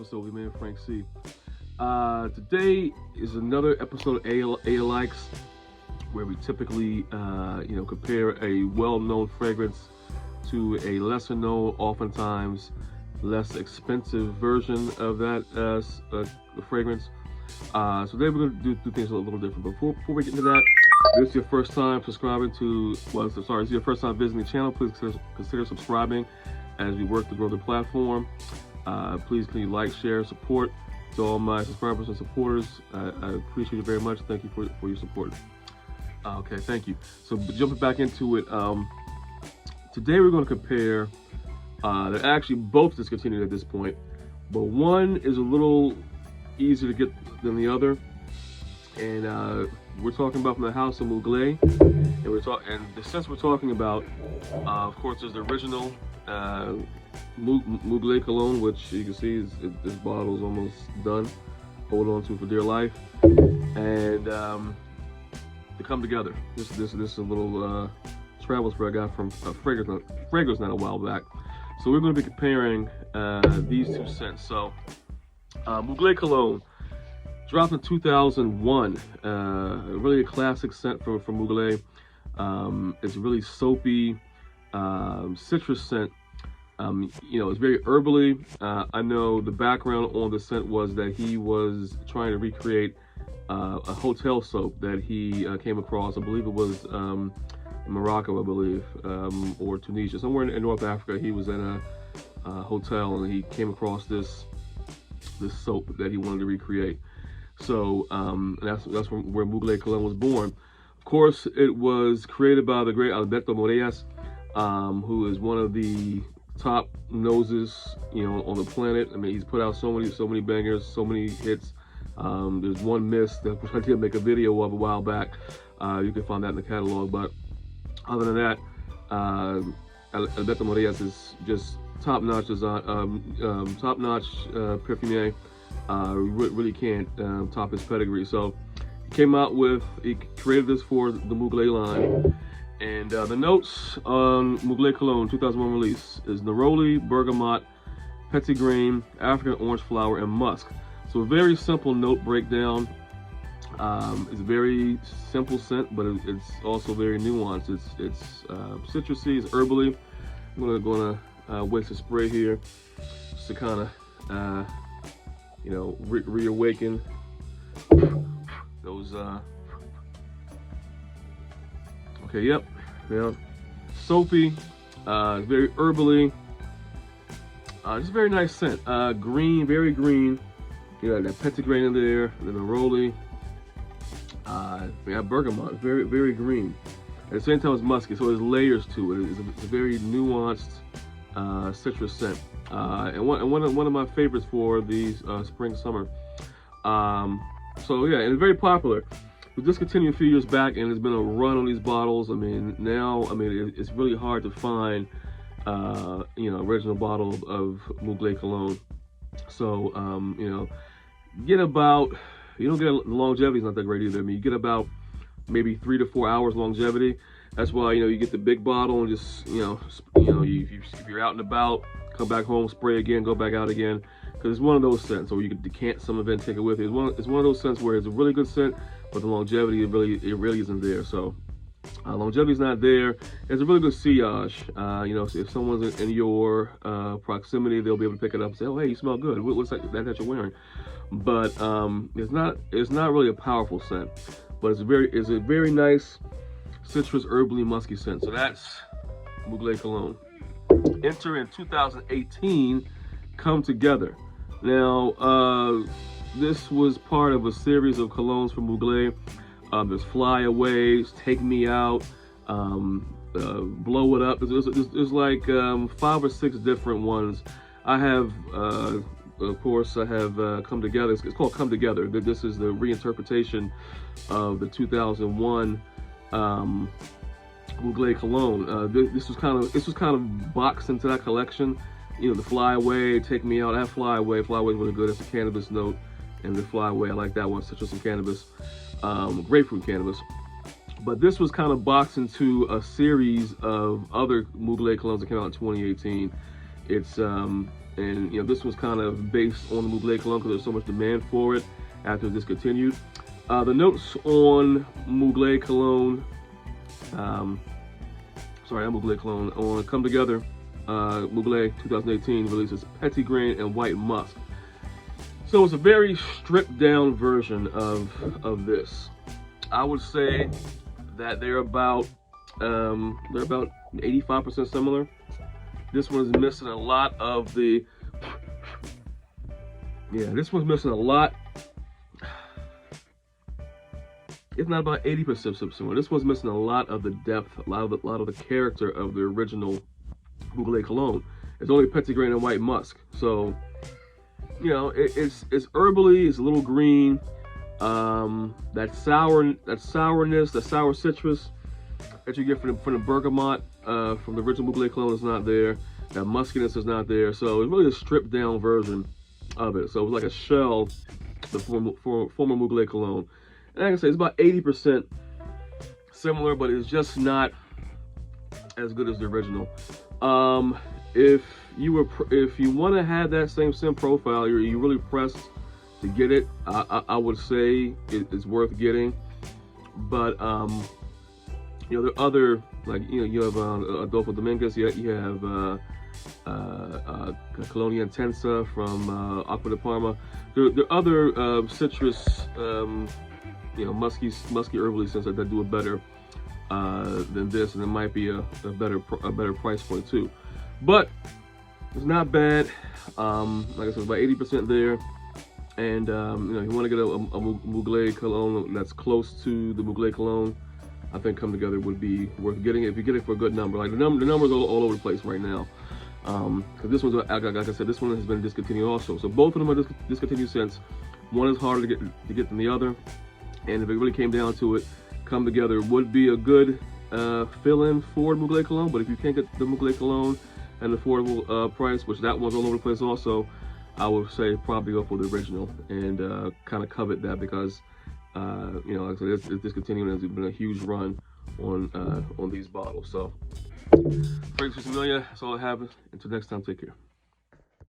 episode with me and Frank C. Today is another episode of ALIKES, where we typically, compare a well-known fragrance to a lesser-known, oftentimes less expensive version of that fragrance. So today we're going to do things a little different. But before we get into that, if this is your first time subscribing to, this is your first time visiting the channel, please consider subscribing as we work to grow the platform. Please can you like, share, support to all my subscribers and supporters. I appreciate it very much. Thank you for your support. Okay, thank you. So jumping back into it, today we're going to compare, they're actually both discontinued at this point, but one is a little easier to get than the other. And we're talking about from the house of Mugler, and the scents we're talking about, of course, there's the original Mugler Cologne, which you can see this bottle is almost done. Hold on to it for dear life, and they come together. This is a little travel spray I got from Fragrance not a while back. So we're going to be comparing these two scents. So Mugler Cologne dropped in 2001. Really a classic scent from Mugler. It's a really soapy citrus scent. It's very herbally. I know the background on the scent was that he was trying to recreate a hotel soap that he came across. I believe it was in Morocco, I believe, or Tunisia, somewhere in North Africa. He was in a hotel and he came across this soap that he wanted to recreate. So that's where Mugler Cologne was born. Of course, it was created by the great Alberto Morillas, who is one of the top noses, on the planet. I mean, he's put out so many bangers, so many hits. There's one miss that I did make a video of a while back. You can find that in the catalog. But other than that, Alberto Morillas is just top-notch design, top-notch perfumier. Really can't top his pedigree. So he created this for the Mugler line. And the notes on Mugler Cologne 2001 release is neroli, bergamot, petitgrain, African orange flower, and musk. So a very simple note breakdown. It's a very simple scent, but it's also very nuanced. It's citrusy, it's herbally. I'm gonna waste a spray here just to kind of reawaken those. Okay, yep, soapy, very herbally, just a very nice scent. Green, very green. You got that petitgrain in there, the neroli. We have bergamot, very, very green. At the same time, it's musky, so there's layers to it. It's a very nuanced citrus scent, and one of my favorites for the spring summer. So yeah, and it's very popular. We discontinued a few years back, and there's been a run on these bottles. I mean, now, it's really hard to find, original bottle of Mugler Cologne. So, you don't get longevity is not that great either. I mean, you get about maybe 3 to 4 hours longevity. That's why, you get the big bottle and just, if you're out and about, come back home, spray again, go back out again. Because it's one of those scents, or you can decant some of it and take it with you. It's one of those scents where it's a really good scent, but the longevity, it really isn't there. So longevity's not there. It's a really good sillage. If someone's in your proximity, they'll be able to pick it up and say, "Oh, hey, you smell good. What's that you're wearing?" But it's not really a powerful scent, but it's a very nice citrus, herbally, musky scent. So that's Mugler Cologne. Enter in 2018, Come Together. Now, this was part of a series of colognes from Mugler. There's Fly Away, Take Me Out, Blow It Up. There's like 5 or 6 different ones. I have, of course, Come Together. It's called Come Together. This is the reinterpretation of the 2001 Mugler Cologne. This was kind of boxed into that collection. The Fly Away, Take Me Out. I have Fly Away. Fly Away is really good. It's a cannabis note. And the Fly Away, I like that one. Citrus and cannabis. Grapefruit cannabis. But this was kind of boxed into a series of other Mugler colognes that came out in 2018. It's And this was kind of based on the Mugler Cologne because there's so much demand for it after it discontinued. The notes on Mugler Cologne, not Mugler Cologne, on Come Together, Mugler 2018 releases Petitgrain and White Musk. So it's a very stripped down version of this. I would say that they're about 85% similar. This one's missing a lot of the, this one's missing a lot. It's not about 80% similar. This one's missing a lot of the depth, a lot of the character of the original Mugler Cologne. It's only Petitgrain and White Musk. So, it's herbally, it's a little green. That sourness, the sour citrus that you get from the bergamot from the original Mugler Cologne is not there. That muskiness is not there. So it's really a stripped down version of it. So it's like a shell, the former Mugler Cologne. And like I say, it's about 80% similar, but it's just not as good as the original. If you want to have that same scent profile, you're really pressed to get it. I would say it's worth getting. But there are other, like you have Adolfo Dominguez. You have Cologne Intensa from Acqua di Parma. There are other citrus, musky herbally scents that do it better than this, and it might be a better price point too. But it's not bad. Like I said, about 80% there. And if you want to get a Mugler Cologne that's close to the Mugler Cologne, I think Come Together would be worth getting it if you get it for a good number. Like the numbers are all over the place right now. Because this one's, like I said, this one has been discontinued also. So both of them are discontinued since. One is harder to get than the other. And if it really came down to it, Come Together would be a good fill-in for Mugler Cologne. But if you can't get the Mugler Cologne at an affordable price, which that one's all over the place also, I would say probably go for the original and kind of covet that because like I said, it's discontinuing. There's been a huge run on these bottles. So, thanks for familiar. That's all I have. Until next time, take care.